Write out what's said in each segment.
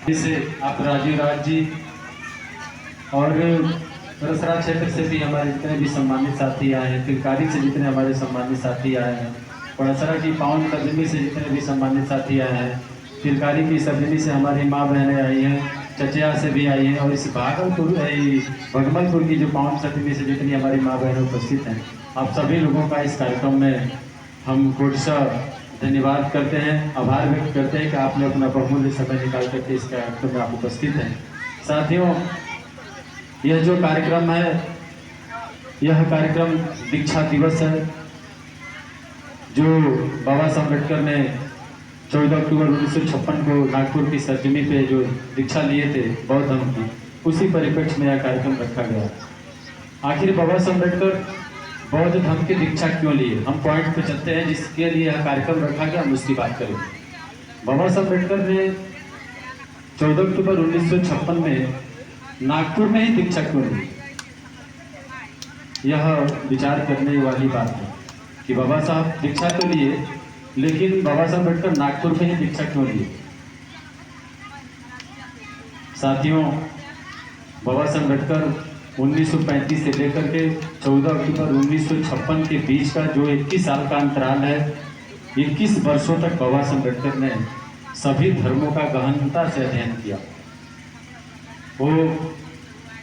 से आप राजीव राज जी और रसरा क्षेत्र से भी हमारे जितने भी सम्मानित साथी आए हैं, तिलकारी से जितने हमारे सम्मानित साथी आए हैं, पड़सरा की पाउन कदमी से जितने भी सम्मानित साथी आए हैं, तिलकारी की सजनी से हमारी माँ बहनें आई हैं, चचिया से भी आई हैं, और इस भागलपुर भगमलपुर की जो पाउन सतमी से जितनी हमारी माँ बहनें उपस्थित हैं, आप सभी लोगों का इस कार्यक्रम में हम कोटसा धन्यवाद करते हैं, आभार व्यक्त करते हैं कि आपने अपना बहुमूल्य समय निकाल करके इस कार्यक्रम में आप उपस्थित हैं। साथियों, यह जो कार्यक्रम है, यह कार्यक्रम दीक्षा दिवस है, जो बाबा साहब अम्बेडकर ने 14 अक्टूबर 1956 को नागपुर की सरजमी पे जो दीक्षा लिए थे बौद्ध धर्म की, उसी परिप्रेक्ष्य में यह कार्यक्रम रखा गया। आखिर बाबा साहब अम्बेडकर बौद्ध धर्म की दीक्षा क्यों लिए, हम पॉइंट पे चलते हैं जिसके लिए यह कार्यक्रम रखा गया, हम उसकी बात करेंगे। बाबा साहब अम्बेडकर ने 14 अक्टूबर 1956 में नागपुर में ही दीक्षा क्यों ली, यह विचार करने वाली बात है कि बाबा साहब दीक्षा तो लिए, लेकिन बाबा साहब अम्बेडकर नागपुर में ही दीक्षा क्यों लिए। साथियों, बाबा साहब अम्बेडकर 1935 से लेकर के 14 अक्टूबर 1956 के बीच का जो 21 साल का अंतराल है, 21 वर्षों तक बाबा साहब अम्बेडकर ने सभी धर्मों का गहनता से अध्ययन किया। वो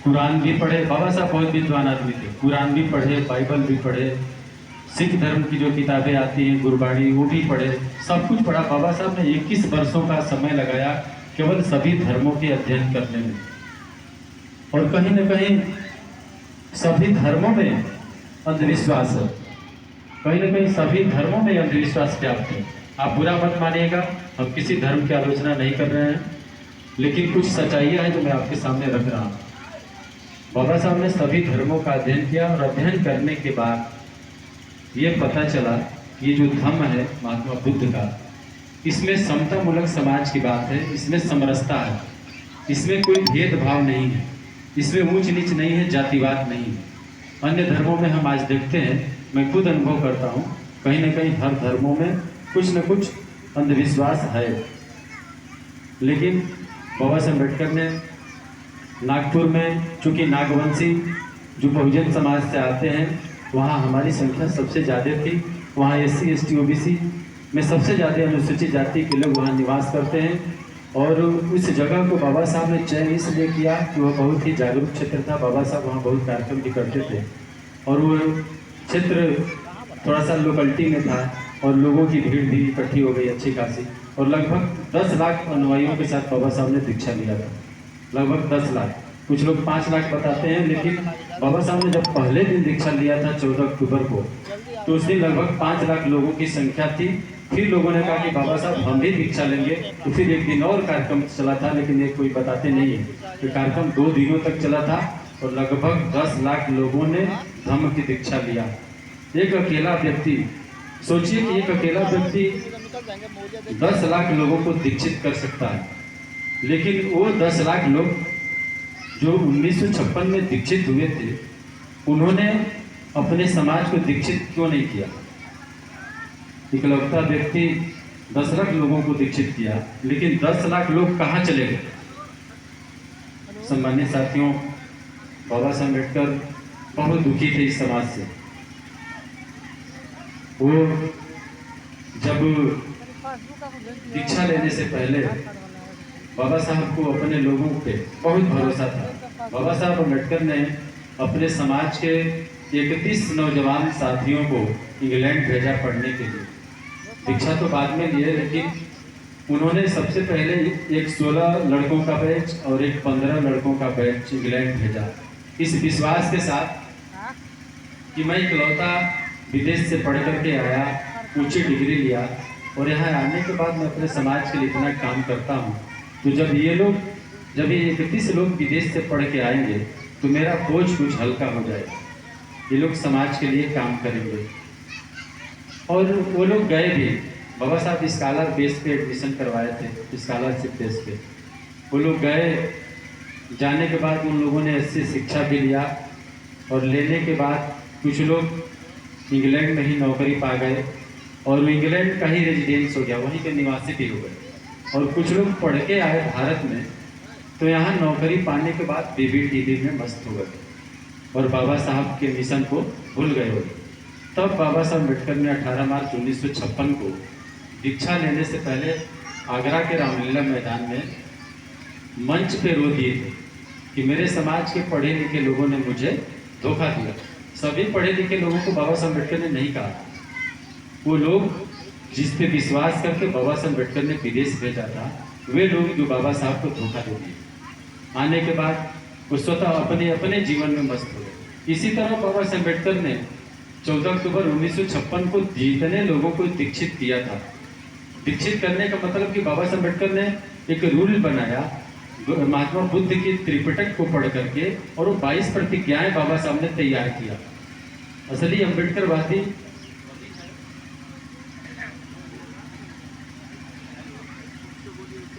कुरान भी पढ़े, बाबा साहब बहुत विद्वान आदमी थे, कुरान भी पढ़े, बाइबल भी पढ़े, सिख धर्म की जो किताबें आती हैं गुरबाणी वो भी पढ़े, सब कुछ पढ़ा। बाबा साहब ने 21 वर्षों का समय लगाया केवल सभी धर्मों के अध्ययन करने में, और कहीं न कहीं सभी धर्मों में अंधविश्वास है, कहीं न कहीं सभी धर्मों में अंधविश्वास व्याप्त है। आप बुरा मत मानिएगा, हम किसी धर्म की आलोचना नहीं कर रहे हैं, लेकिन कुछ सच्चाइयाँ हैं जो मैं आपके सामने रख रहा हूँ। बाबा साहब ने सभी धर्मों का अध्ययन किया, और अध्ययन करने के बाद ये पता चला कि ये जो धर्म है महात्मा बुद्ध का, इसमें समता मूलक समाज की बात है, इसमें समरसता है, इसमें कोई भेदभाव नहीं है, इसमें ऊंच नीच नहीं है, जातिवाद नहीं है। अन्य धर्मों में हम आज देखते हैं, मैं खुद अनुभव करता हूँ, कहीं ना कहीं हर धर्मों में कुछ न कुछ अंधविश्वास है, लेकिन बाबा साहब अम्बेडकर ने नागपुर में, चूँकि नागवंशी जो बहुजन समाज से आते हैं, वहाँ हमारी संख्या सबसे ज़्यादा थी, वहाँ SC ST OBC में सबसे ज़्यादा अनुसूचित जाति के लोग वहाँ निवास करते हैं, और उस जगह को बाबा साहब ने चयन इसलिए किया कि वह बहुत ही जागरूक क्षेत्र था। बाबा साहब वहाँ बहुत कार्यक्रम भी करते थे, और वो क्षेत्र थोड़ा सा लोकलिटी में था, और लोगों की भीड़ भी इकट्ठी हो गई अच्छी खासी, और लगभग 10 लाख अनुयायियों के साथ बाबा साहब ने दीक्षा लिया था, लगभग 10 लाख, कुछ लोग 5 लाख बताते हैं, लेकिन बाबा साहब ने जब पहले दिन दीक्षा लिया था 14 अक्टूबर को, तो उस दिन लगभग 5 लाख लोगों की संख्या थी। फिर लोगों ने कहा कि बाबा साहब हम भी दीक्षा लेंगे, तो फिर एक दिन और कार्यक्रम चला था, लेकिन ये कोई बताते नहीं है कि कार्यक्रम 2 दिनों तक चला था, और लगभग 10 लाख लोगों ने धम्म की दीक्षा लिया। एक अकेला व्यक्ति, सोचिए कि एक अकेला व्यक्ति 10 लाख लोगों को दीक्षित कर सकता है, लेकिन वो 10 लाख लोग जो 1956 में दीक्षित हुए थे, उन्होंने अपने समाज को दीक्षित क्यों नहीं किया। इकलौता व्यक्ति 10 लाख लोगों को दीक्षित किया, लेकिन 10 लाख लोग कहाँ चले गए। सम्मानित साथियों, बाबा साहब अम्बेडकर बहुत दुखी थे इस समाज से। वो जब दीक्षा लेने से पहले बाबा साहब को अपने लोगों पे बहुत भरोसा था। बाबा साहब अम्बेडकर ने अपने समाज के 31 नौजवान साथियों को इंग्लैंड भेजा पढ़ने के लिए। दीक्षा तो बाद में लिए, लेकिन उन्होंने सबसे पहले एक 16 लड़कों का बैच और एक 15 लड़कों का बैच इंग्लैंड भेजा, इस विश्वास के साथ कि मैं इकलौता विदेश से पढ़ करके आया, ऊंची डिग्री लिया, और यहाँ आने के बाद मैं अपने समाज के लिए इतना काम करता हूँ, तो जब ये 31 लोग विदेश से पढ़ के आएंगे तो मेरा बोझ कुछ हल्का हो जाएगा, ये लोग समाज के लिए काम करेंगे। और वो लोग गए भी। बाबा साहब स्कॉलर बेस पे एडमिशन करवाए थे, स्कॉलरशिप बेस पे वो लोग गए। जाने के बाद उन लोगों ने अच्छी शिक्षा भी लिया, और लेने के बाद कुछ लोग इंग्लैंड में ही नौकरी पा गए, और वो इंग्लैंड का ही रेजिडेंस हो गया, वहीं के निवासी भी हो गए। और कुछ लोग पढ़ के आए भारत में, तो यहाँ नौकरी पाने के बाद बीबीटीबी में मस्त हो गए और बाबा साहब के मिशन को भूल गए हो। तब बाबा साहब अम्बेडकर ने 18 मार्च 1956 को दीक्षा लेने से पहले आगरा के रामलीला मैदान में मंच पे रो दिए थे कि मेरे समाज के पढ़े लिखे लोगों ने मुझे धोखा दिया। सभी पढ़े लिखे लोगों को बाबा साहब अम्बेडकर ने नहीं कहा, वो लोग जिस पे विश्वास करके बाबा साहब अम्बेडकर ने विदेश भेजा था, वे लोग जो बाबा साहब को धोखा दे दिए। आने के बाद वो स्वतः अपने अपने जीवन में मस्त हो गए। इसी तरह बाबा साहब अम्बेडकर ने 14 अक्टूबर 1956 को जितने लोगों को दीक्षित किया था, दीक्षित करने का मतलब कि बाबा साहब अम्बेडकर ने एक रूल बनाया महात्मा बुद्ध की त्रिपिटक को पढ़ करके, और वो 22 प्रतिज्ञाएं बाबा साहब ने तैयार किया। असली अम्बेडकरवादी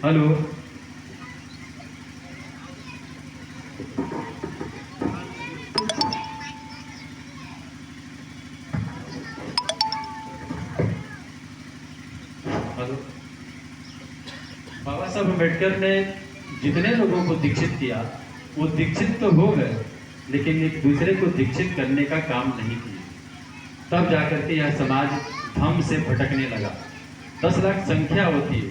हेलो हेलो बाबा साहब अम्बेडकर ने जितने लोगों को दीक्षित किया, वो दीक्षित तो हो गए, लेकिन एक दूसरे को दीक्षित करने का काम नहीं किया। तब जाकर के यह समाज धम्म से भटकने लगा। 10 लाख संख्या होती है,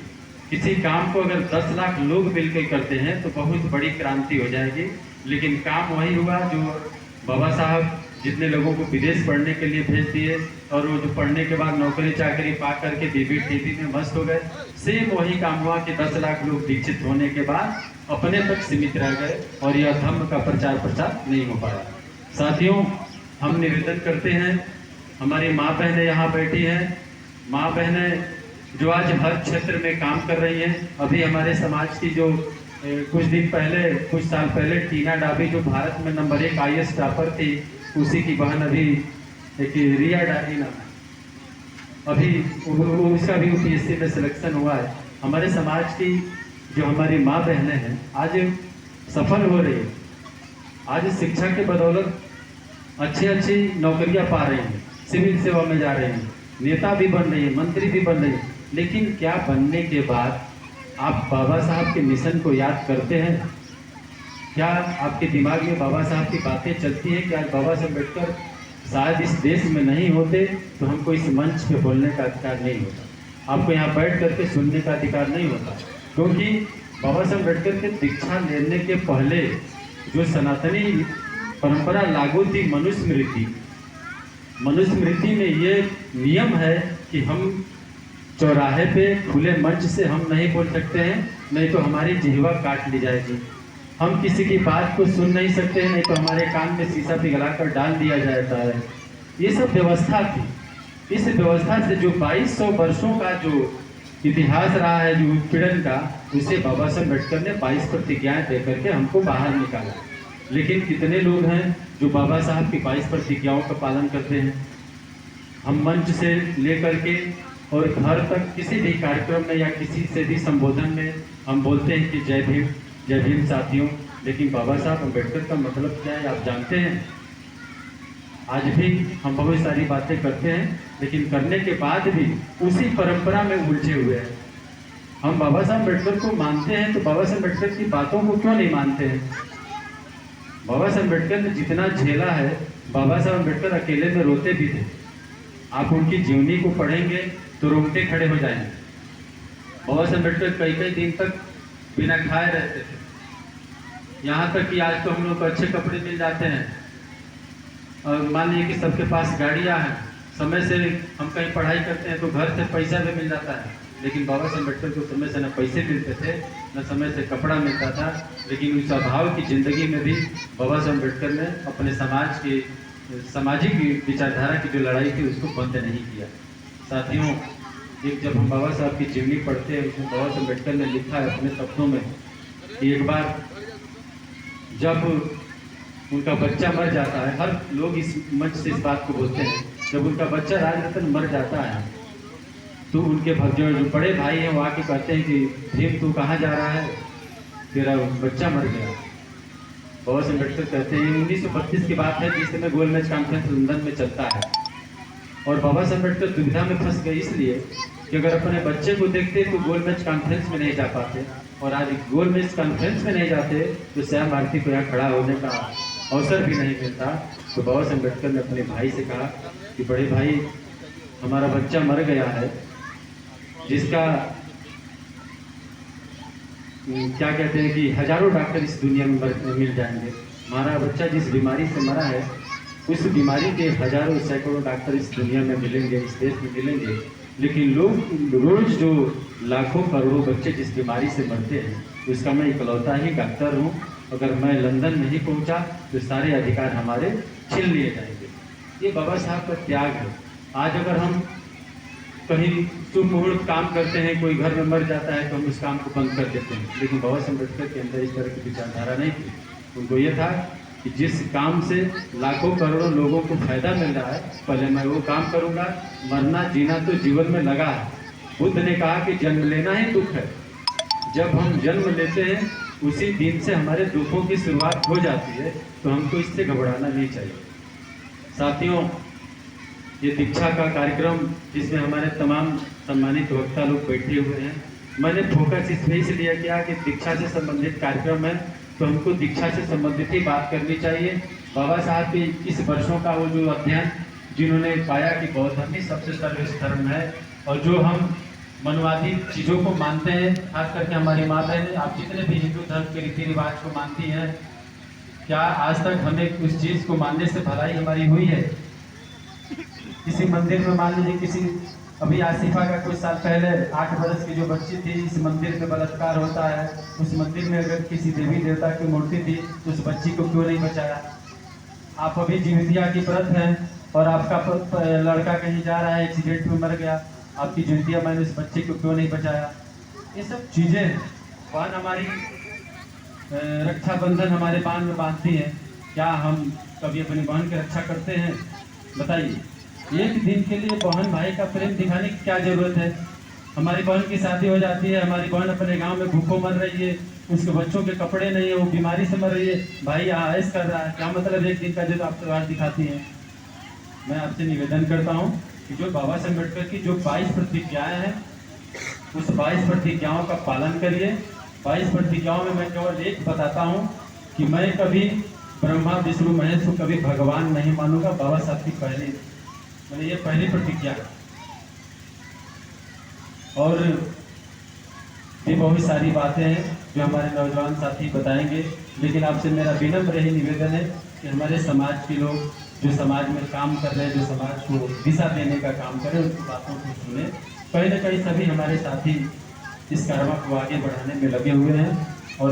किसी काम को अगर 10 लाख लोग मिलकर करते हैं तो बहुत बड़ी क्रांति हो जाएगी, लेकिन काम वही हुआ जो बाबा साहब जितने लोगों को विदेश पढ़ने के लिए भेज दिए, और वो जो पढ़ने के बाद नौकरी चाकरी पा करके बीबीटीबी में मस्त हो गए। सेम वही काम हुआ कि 10 लाख लोग दीक्षित होने के बाद अपने तक सीमित रह गए और यह धर्म का प्रचार प्रसार नहीं हो पाया। साथियों, हम निवेदन करते हैं, हमारी माँ बहनें यहाँ बैठी हैं, माँ बहनें जो आज हर क्षेत्र में काम कर रही हैं। अभी हमारे समाज की जो कुछ साल पहले टीना डाबी जो भारत में नंबर 1 IAS टॉपर थी, उसी की बहन अभी एक रिया डाबी नाम है, अभी उसका भी UPSC में सिलेक्शन हुआ है। हमारे समाज की जो हमारी माँ बहनें हैं आज सफल हो रही है, आज शिक्षा के बदौलत अच्छी नौकरियां पा रही हैं, सिविल सेवा में जा रही हैं, नेता भी बन रही है, मंत्री भी बन रही है। लेकिन क्या बनने के बाद आप बाबा साहब के मिशन को याद करते हैं? क्या आपके दिमाग में बाबा साहब की बातें चलती हैं कि आज बाबा साहब अम्बेडकर शायद इस देश में नहीं होते तो हमको इस मंच पे बोलने का अधिकार नहीं होता, आपको यहाँ बैठ करके सुनने का अधिकार नहीं होता? क्योंकि बाबा साहब अम्बेडकर के दीक्षा लेने के पहले जो सनातनी परंपरा लागू थी मनुस्मृति में ये नियम है कि हम चौराहे पे खुले मंच से हम नहीं बोल सकते हैं, नहीं तो हमारी जिह्वा काट ली जाएगी। हम किसी की बात को सुन नहीं सकते हैं, नहीं तो हमारे कान में शीशा पिघलाकर डाल दिया जाता है। ये सब व्यवस्था थी। इस व्यवस्था से जो 2200 वर्षों का जो इतिहास रहा है जो उत्पीड़न का, उसे बाबा साहब अम्बेडकर ने 22 प्रतिज्ञाएं दे करके हमको बाहर निकाला। लेकिन कितने लोग हैं जो बाबा साहब की 22 प्रतिज्ञाओं का पालन करते हैं? हम मंच से लेकर के और घर तक किसी भी कार्यक्रम में या किसी से भी संबोधन में हम बोलते हैं कि जय भीम साथियों, लेकिन बाबा साहब अम्बेडकर का मतलब क्या है आप जानते हैं? आज भी हम बहुत सारी बातें करते हैं, लेकिन करने के बाद भी उसी परंपरा में उलझे हुए हैं। हम बाबा साहब अम्बेडकर को मानते हैं तो बाबा साहब अम्बेडकर की बातों को क्यों नहीं मानते हैं? बाबा साहब अम्बेडकर ने जितना झेला है, बाबा साहब अम्बेडकर अकेले में रोते भी थे। आप उनकी जीवनी को पढ़ेंगे तो रोंगटे खड़े हो जाएंगे। बाबा साहब अम्बेडकर कई दिन तक बिना खाए रहते थे। यहाँ तक कि आज तो हम लोग को अच्छे कपड़े मिल जाते हैं और मान लीजिए कि सबके पास गाड़ियाँ हैं, समय से हम कहीं पढ़ाई करते हैं तो घर से पैसा भी मिल जाता है। लेकिन बाबा साहब अम्बेडकर को समय से न पैसे मिलते थे, न समय से कपड़ा मिलता था। लेकिन उस अभाव की ज़िंदगी में भी बाबा साहब अम्बेडकर ने अपने समाज की सामाजिक विचारधारा की जो लड़ाई थी उसको बंद नहीं किया। साथियों, एक जब हम बाबा साहब की जीवनी पढ़ते हैं, उसमें बाबा साहब अम्बेडकर ने लिखा है अपने शब्दों में कि एक बार जब उनका बच्चा मर जाता है, हर लोग इस मंच से इस बात को बोलते हैं, जब उनका बच्चा राजरतन मर जाता है तो उनके जो बड़े भाई हैं वो आके कहते हैं कि भीम तू कहाँ जा रहा है, तेरा बच्चा मर गया। बाबा साहब अम्बेडकर कहते हैं 1932 की बात है, जिस समय गोलमेज कॉन्फ्रेंस लंदन में चलता है, और बाबा साहब अम्बेडकर दुविधा में फंस गए इसलिए कि अगर अपने बच्चे को देखते तो गोल मैच कॉन्फ्रेंस में नहीं जा पाते, और आज गोल मैच कॉन्फ्रेंस में नहीं जाते तो श्याम भारती को यहाँ खड़ा होने का अवसर भी नहीं मिलता। तो बाबा साहब अम्बेडकर ने अपने भाई से कहा कि बड़े भाई, हमारा बच्चा मर गया है, जिसका क्या कहते हैं कि हजारों डॉक्टर इस दुनिया में मिल जाएंगे। हमारा बच्चा जिस बीमारी से मरा है, उस बीमारी के हजारों सैकड़ों डॉक्टर इस दुनिया में मिलेंगे, इस देश में मिलेंगे, लेकिन लोग रोज जो लाखों करोड़ों बच्चे जिस बीमारी से मरते हैं, उसका मैं इकलौता ही डॉक्टर हूँ। अगर मैं लंदन नहीं पहुँचा तो सारे अधिकार हमारे छीन लिए जाएंगे। ये बाबा साहब का त्याग है। आज अगर हम कहीं शुभ मुहूर्त काम करते हैं, कोई घर में मर जाता है तो हम उस काम को बंद कर देते हैं, लेकिन बाबा साहब अम्बेडकर के अंदर इस तरह की विचारधारा नहीं थी। उनको ये था कि जिस काम से लाखों करोड़ों लोगों को फायदा मिल रहा है, पहले मैं वो काम करूँगा। मरना जीना तो जीवन में लगा है। बुद्ध ने कहा कि जन्म लेना ही दुख है। जब हम जन्म लेते हैं उसी दिन से हमारे दुखों की शुरुआत हो जाती है, तो हमको इससे घबराना नहीं चाहिए। साथियों, ये दीक्षा का कार्यक्रम जिसमें हमारे तमाम सम्मानित वक्ता लोग बैठे हुए हैं, मैंने फोकस इसलिए से लिया किया कि दीक्षा से संबंधित कार्यक्रम है, तो हमको दीक्षा से संबंधित ही बात करनी चाहिए। बाबा साहब के 21 वर्षों का वो जो अध्ययन, जिन्होंने पाया कि बौद्ध धर्म ही सबसे सर्वश्रेष्ठ धर्म है, और जो हम मनवादी चीज़ों को मानते हैं, खास करके हमारी माताएं, आप जितने भी हिंदू धर्म के रीति रिवाज को मानती हैं, क्या आज तक हमें उस चीज़ को मानने से भलाई हमारी हुई है? किसी मंदिर में मान लीजिए, किसी अभी आसिफा का कुछ साल पहले 8 बरस की जो बच्ची थी, इस मंदिर में बलात्कार होता है। उस मंदिर में अगर किसी देवी देवता की मूर्ति थी तो उस बच्ची को क्यों नहीं बचाया? आप अभी जिवितिया की व्रत हैं और आपका लड़का कहीं जा रहा है, एक्सीडेंट में मर गया, आपकी जिवितिया मैंने उस बच्चे को क्यों नहीं बचाया? ये सब चीज़ें बहन हमारी रक्षाबंधन हमारे बांध में बांधती हैं। क्या हम कभी अपनी बहन की रक्षा करते हैं? बताइए। एक दिन के लिए बहन भाई का प्रेम दिखाने की क्या जरूरत है? हमारी बहन की शादी हो जाती है, हमारी बहन अपने गांव में भूखों मर रही है, उसके बच्चों के कपड़े नहीं है, वो बीमारी से मर रही है, भाई यहाँ ऐश कर रहा है। क्या मतलब एक दिन का जो आप त्योहार दिखाती हैं? मैं आपसे निवेदन करता हूँ कि जो बाबा साहब अम्बेडकर की जो 22 प्रतिज्ञाएँ हैं, उस 22 प्रतिज्ञाओं का पालन करिए। 22 प्रतिज्ञाओं में मैं केवल एक बताता हूँ कि मैं कभी ब्रह्मा विष्णु महेश को कभी भगवान नहीं मानूंगा। बाबा साहब की पहली, मैंने ये पहली प्रतिज्ञा है। और भी बहुत सारी बातें हैं जो हमारे नौजवान साथी बताएंगे, लेकिन आपसे मेरा विनम्र ही निवेदन है कि हमारे समाज के लोग जो समाज में काम कर रहे हैं, जो समाज को दिशा देने का काम करें, उनकी बातों को सुने। कहीं ना कहीं सभी हमारे साथी इस कार्यक्रम को आगे बढ़ाने में लगे हुए हैं, और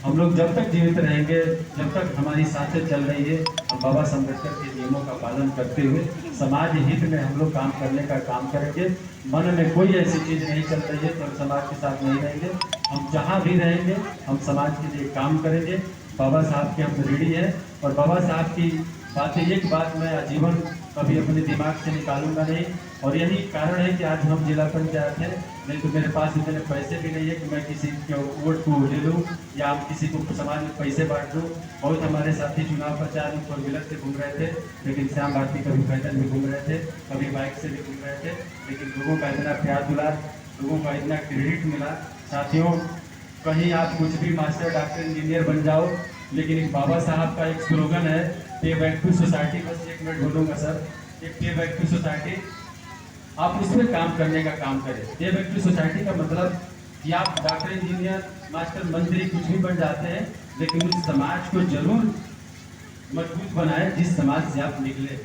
हम लोग जब तक जीवित रहेंगे, जब तक हमारी सांसें चल रही है, हम बाबा साहब अम्बेडकर के नियमों का पालन करते हुए समाज हित में हम लोग काम करने का काम करेंगे। मन में कोई ऐसी चीज़ नहीं चल रही है तो हम समाज के साथ नहीं रहेंगे। हम जहाँ भी रहेंगे हम समाज के लिए काम करेंगे। बाबा साहब के हम रेडी हैं, और बाबा साहब की बातें, एक बात मैं आजीवन कभी अपने दिमाग से निकालूंगा नहीं, और यही कारण है कि आज हम जिला पंचायत हैं। नहीं तो मेरे पास इतने पैसे भी नहीं है कि मैं किसी के वोट को ले लूँ या किसी को समाज में पैसे बांट दूँ। बहुत हमारे साथी चुनाव प्रचार में 4 व्हीलर से घूम रहे थे, लेकिन श्याम भारती कभी पैदल भी घूम रहे थे, कभी बाइक से भी घूम रहे थे, लेकिन लोगों का इतना प्यार दुलार, लोगों का इतना क्रेडिट मिला। साथियों, कहीं आप कुछ भी मास्टर डॉक्टर इंजीनियर बन जाओ, लेकिन एक बाबा साहब का एक स्लोगन है, पे बैक टू सोसाइटी। बस 1 मिनट बोलूँगा सर, एक पे बैक टू सोसाइटी। आप उसमें काम करने का काम करें। पे बैक टू सोसाइटी का मतलब कि आप डॉक्टर इंजीनियर मास्टर मंत्री कुछ भी बन जाते हैं, लेकिन उस समाज को जरूर मजबूत बनाए जिस समाज से आप निकले।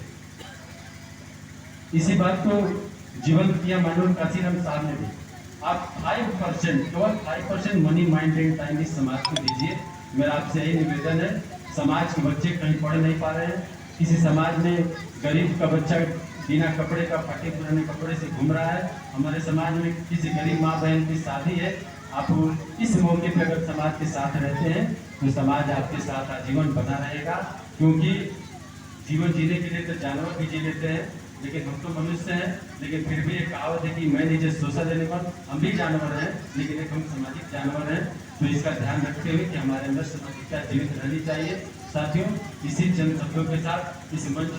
इसी बात को जीवन किया मानव काशीराम साहब ने भी। आप 5%, केवल 5% मनी माइंड एंड टाइम इस समाज को दीजिए। मेरा आपसे यही निवेदन है। समाज के बच्चे कहीं पढ़ नहीं पा रहे हैं, किसी समाज में गरीब का बच्चा बिना कपड़े का, फटे पुराने कपड़े से घूम रहा है, हमारे समाज में किसी गरीब माँ बहन की शादी है, आप इस मौके पर अगर समाज के साथ रहते हैं तो समाज आपके साथ आजीवन बना रहेगा। क्योंकि जीवन जीने के लिए तो जानवर भी जी लेते हैं, लेकिन हम तो मनुष्य हैं। लेकिन फिर भी एक कहावत है कि मैं नीचे सोशल एनिमल, हम भी जानवर हैं, लेकिन एक हम सामाजिक जानवर हैं। तो इसका ध्यान रखते हुए कि हमारे अंदर सामाजिकता जीवित रहनी चाहिए। साथियों, इसी चंद शब्दों के साथ इस मंच